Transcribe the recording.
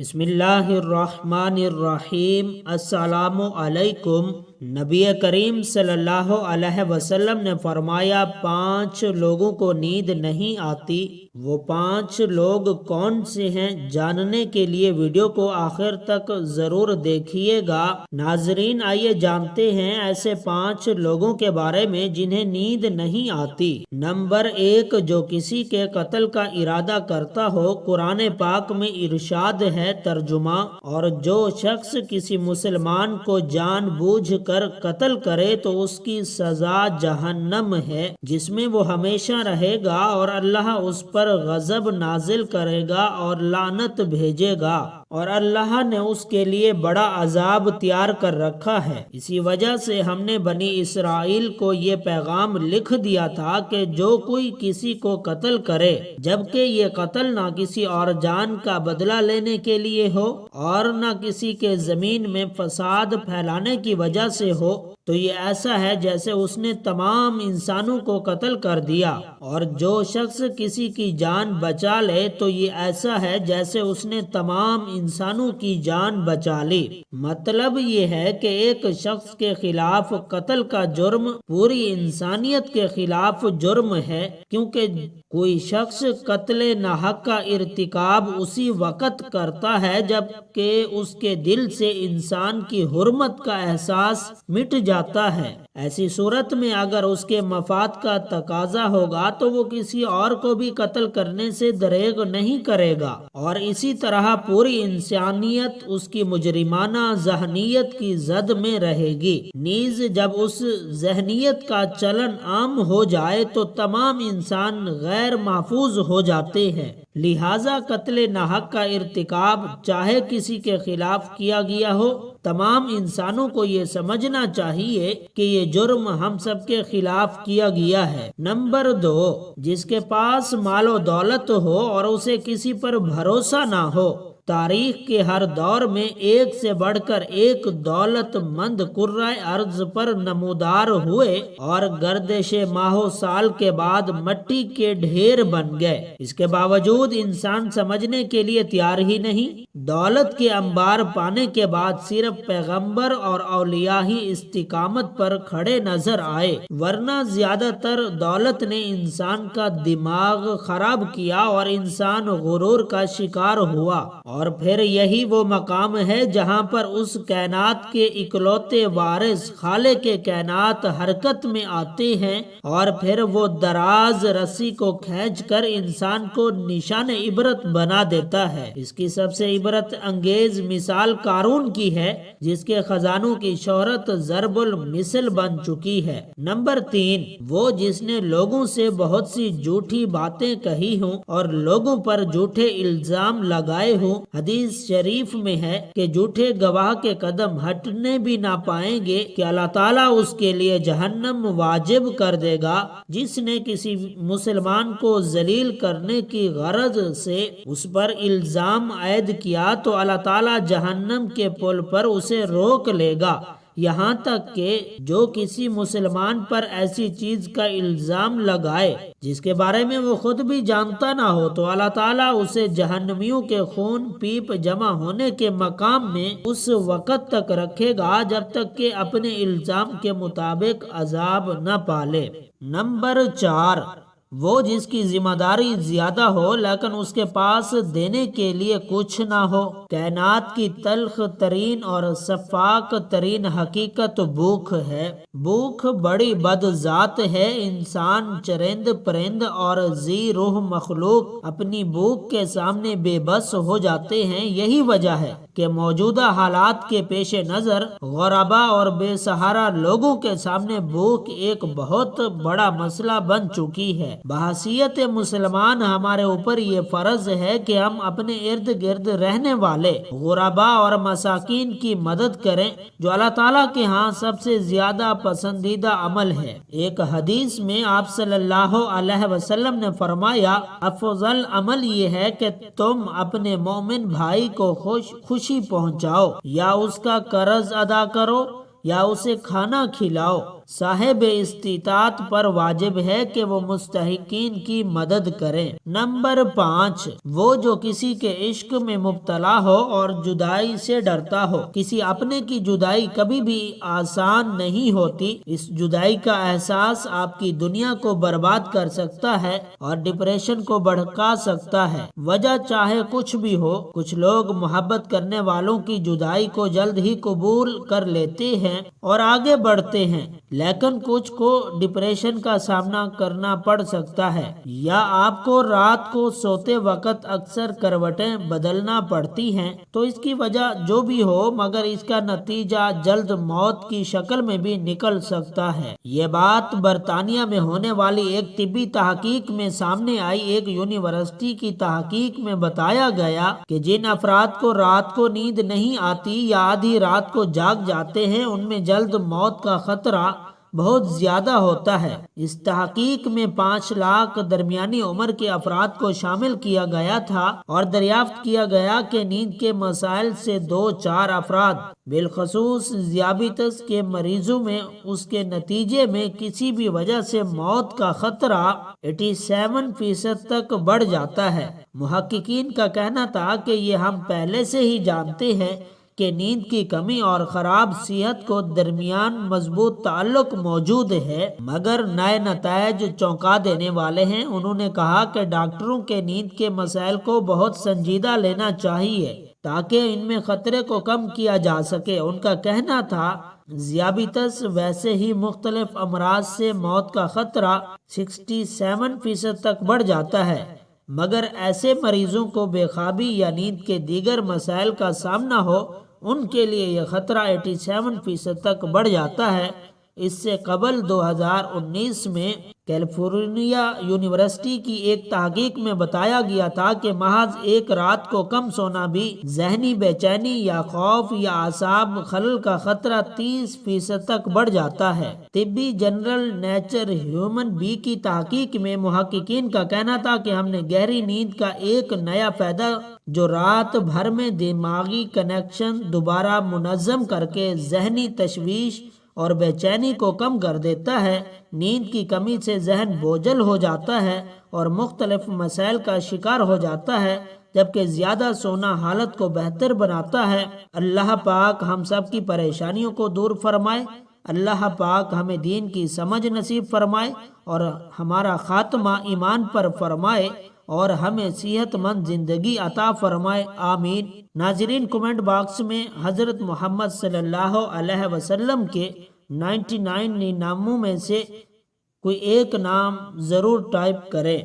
بسم اللہ الرحمن الرحیم۔ السلام علیکم۔ نبی کریم صلی اللہ علیہ وسلم نے فرمایا 5 لوگوں کو نیند نہیں آتی۔ وہ 5 لوگ کون سے ہیں؟ جاننے کے لیے ویڈیو کو آخر تک ضرور دیکھیے گا۔ ناظرین، آئیے جانتے ہیں ایسے 5 لوگوں کے بارے میں جنہیں نیند نہیں آتی۔ نمبر 1، جو کسی کے قتل کا ارادہ کرتا ہو۔ قرآن پاک میں ارشاد ہے، ترجمہ، اور جو شخص کسی مسلمان کو جان بوجھ کر قتل کرے تو اس کی سزا جہنم ہے، جس میں وہ ہمیشہ رہے گا، اور اللہ اس پر غضب نازل کرے گا اور لعنت بھیجے گا، اور اللہ نے اس کے لیے بڑا عذاب تیار کر رکھا ہے۔ اسی وجہ سے ہم نے بنی اسرائیل کو یہ پیغام لکھ دیا تھا کہ جو کوئی کسی کو قتل کرے، جبکہ یہ قتل نہ کسی اور جان کا بدلہ لینے کے لیے ہو اور نہ کسی کے زمین میں فساد پھیلانے کی وجہ سے ہو، تو یہ ایسا ہے جیسے اس نے تمام انسانوں کو قتل کر دیا، اور جو شخص کسی کی جان بچا لے تو یہ ایسا ہے جیسے اس نے تمام انسانوں کی جان بچا لی۔ مطلب یہ ہے کہ ایک شخص کے خلاف قتل کا جرم پوری انسانیت کے خلاف جرم ہے، کیونکہ کوئی شخص قتل ناحق کا ارتکاب اسی وقت کرتا ہے جب کہ اس کے دل سے انسان کی حرمت کا احساس مٹ جاتا ہے۔ ایسی صورت میں اگر اس کے مفاد کا تقاضا ہوگا تو وہ کسی اور کو بھی قتل کرنے سے دریغ نہیں کرے گا، اور اسی طرح پوری انسانیت اس کی مجرمانہ ذہنیت کی زد میں رہے گی۔ نیز جب اس ذہنیت کا چلن عام ہو جائے تو تمام انسان غیر محفوظ ہو جاتے ہیں۔ لہذا قتل ناحق کا ارتکاب چاہے کسی کے خلاف کیا گیا ہو، تمام انسانوں کو یہ سمجھنا چاہیے کہ یہ جرم ہم سب کے خلاف کیا گیا ہے۔ نمبر 2، جس کے پاس مال و دولت ہو اور اسے کسی پر بھروسہ نہ ہو۔ تاریخ کے ہر دور میں ایک سے بڑھ کر ایک دولت مند کرۂ ارض پر نمودار ہوئے اور گردش ماہ و سال کے بعد مٹی کے ڈھیر بن گئے۔ اس کے باوجود انسان سمجھنے کے لیے تیار ہی نہیں۔ دولت کے انبار پانے کے بعد صرف پیغمبر اور اولیاء ہی استقامت پر کھڑے نظر آئے، ورنہ زیادہ تر دولت نے انسان کا دماغ خراب کیا اور انسان غرور کا شکار ہوا۔ اور پھر یہی وہ مقام ہے جہاں پر اس کائنات کے اکلوتے وارث خالق کائنات حرکت میں آتے ہیں، اور پھر وہ دراز رسی کو کھینچ کر انسان کو نشان عبرت بنا دیتا ہے۔ اس کی سب سے عبرت انگیز مثال قارون کی ہے، جس کے خزانوں کی شہرت ضرب المثل بن چکی ہے۔ نمبر 3، وہ جس نے لوگوں سے بہت سی جھوٹی باتیں کہی ہوں اور لوگوں پر جھوٹے الزام لگائے ہوں۔ حدیث شریف میں ہے کہ جھوٹے گواہ کے قدم ہٹنے بھی نہ پائیں گے کہ اللہ تعالیٰ اس کے لیے جہنم واجب کر دے گا۔ جس نے کسی مسلمان کو ذلیل کرنے کی غرض سے اس پر الزام عائد کیا تو اللہ تعالیٰ جہنم کے پل پر اسے روک لے گا، یہاں تک کہ جو کسی مسلمان پر ایسی چیز کا الزام لگائے جس کے بارے میں وہ خود بھی جانتا نہ ہو تو اللہ تعالیٰ اسے جہنمیوں کے خون پیپ جمع ہونے کے مقام میں اس وقت تک رکھے گا جب تک کہ اپنے الزام کے مطابق عذاب نہ پالے۔ نمبر 4، وہ جس کی ذمہ داری زیادہ ہو لیکن اس کے پاس دینے کے لیے کچھ نہ ہو۔ کائنات کی تلخ ترین اور شفاق ترین حقیقت بھوک ہے۔ بھوک بڑی بد ذات ہے۔ انسان، چرند پرند اور ذی روح مخلوق اپنی بھوک کے سامنے بے بس ہو جاتے ہیں۔ یہی وجہ ہے کہ موجودہ حالات کے پیش نظر غربا اور بے سہارا لوگوں کے سامنے بھوک ایک بہت بڑا مسئلہ بن چکی ہے۔ بحیثیت مسلمان ہمارے اوپر یہ فرض ہے کہ ہم اپنے ارد گرد رہنے والے غربا اور مساکین کی مدد کریں، جو اللہ تعالیٰ کے ہاں سب سے زیادہ پسندیدہ عمل ہے۔ ایک حدیث میں آپ صلی اللہ علیہ وسلم نے فرمایا، افضل عمل یہ ہے کہ تم اپنے مومن بھائی کو خوشی پہنچاؤ، یا اس کا قرض ادا کرو یا اسے کھانا کھلاؤ۔ صاحب استطاعت پر واجب ہے کہ وہ مستحقین کی مدد کریں۔ نمبر 5، وہ جو کسی کے عشق میں مبتلا ہو اور جدائی سے ڈرتا ہو۔ کسی اپنے کی جدائی کبھی بھی آسان نہیں ہوتی۔ اس جدائی کا احساس آپ کی دنیا کو برباد کر سکتا ہے اور ڈپریشن کو بڑھا سکتا ہے۔ وجہ چاہے کچھ بھی ہو، کچھ لوگ محبت کرنے والوں کی جدائی کو جلد ہی قبول کر لیتے ہیں اور آگے بڑھتے ہیں، لیکن کچھ کو ڈپریشن کا سامنا کرنا پڑ سکتا ہے، یا آپ کو رات کو سوتے وقت اکثر کروٹیں بدلنا پڑتی ہیں۔ تو اس کی وجہ جو بھی ہو، مگر اس کا نتیجہ جلد موت کی شکل میں بھی نکل سکتا ہے۔ یہ بات برطانیہ میں ہونے والی ایک طبی تحقیق میں سامنے آئی۔ ایک یونیورسٹی کی تحقیق میں بتایا گیا کہ جن افراد کو رات کو نیند نہیں آتی یا آدھی رات کو جاگ جاتے ہیں، ان میں جلد موت کا خطرہ بہت زیادہ ہوتا ہے۔ اس تحقیق میں 5 لاکھ درمیانی عمر کے افراد کو شامل کیا گیا تھا اور دریافت کیا گیا کہ نیند کے مسائل سے 2-4 افراد، بالخصوص ذیابیطس کے مریضوں میں، اس کے نتیجے میں کسی بھی وجہ سے موت کا خطرہ 87% تک بڑھ جاتا ہے۔ محققین کا کہنا تھا کہ یہ ہم پہلے سے ہی جانتے ہیں کہ نیند کی کمی اور خراب صحت کو درمیان مضبوط تعلق موجود ہے، مگر نئے نتائج چونکا دینے والے ہیں۔ انہوں نے کہا کہ ڈاکٹروں کے نیند کے مسائل کو بہت سنجیدہ لینا چاہیے تاکہ ان میں خطرے کو کم کیا جا سکے۔ ان کا کہنا تھا ذیابیطس ویسے ہی مختلف امراض سے موت کا خطرہ 67% تک بڑھ جاتا ہے، مگر ایسے مریضوں کو بے خوابی یا نیند کے دیگر مسائل کا سامنا ہو، ان کے لیے یہ خطرہ 87% تک بڑھ جاتا ہے۔ اس سے قبل 2019 میں کیلیفورنیا یونیورسٹی کی ایک تحقیق میں بتایا گیا تھا کہ محض ایک رات کو کم سونا بھی ذہنی بے چینی یا خوف یا اعصاب خلل کا خطرہ 30% تک بڑھ جاتا ہے۔ طبی جرنل نیچر ہیومن بی کی تحقیق میں محققین کا کہنا تھا کہ ہم نے گہری نیند کا ایک نیا فائدہ جو رات بھر میں دماغی کنیکشن دوبارہ منظم کر کے ذہنی تشویش اور بے چینی کو کم کر دیتا ہے۔ نیند کی کمی سے ذہن بوجھل ہو جاتا ہے اور مختلف مسائل کا شکار ہو جاتا ہے، جبکہ زیادہ سونا حالت کو بہتر بناتا ہے۔ اللہ پاک ہم سب کی پریشانیوں کو دور فرمائے۔ اللہ پاک ہمیں دین کی سمجھ نصیب فرمائے اور ہمارا خاتمہ ایمان پر فرمائے اور ہمیں صحت مند زندگی عطا فرمائے، آمین۔ ناظرین، کمنٹ باکس میں حضرت محمد صلی اللہ علیہ وسلم کے 99 ناموں میں سے کوئی ایک نام ضرور ٹائپ کریں۔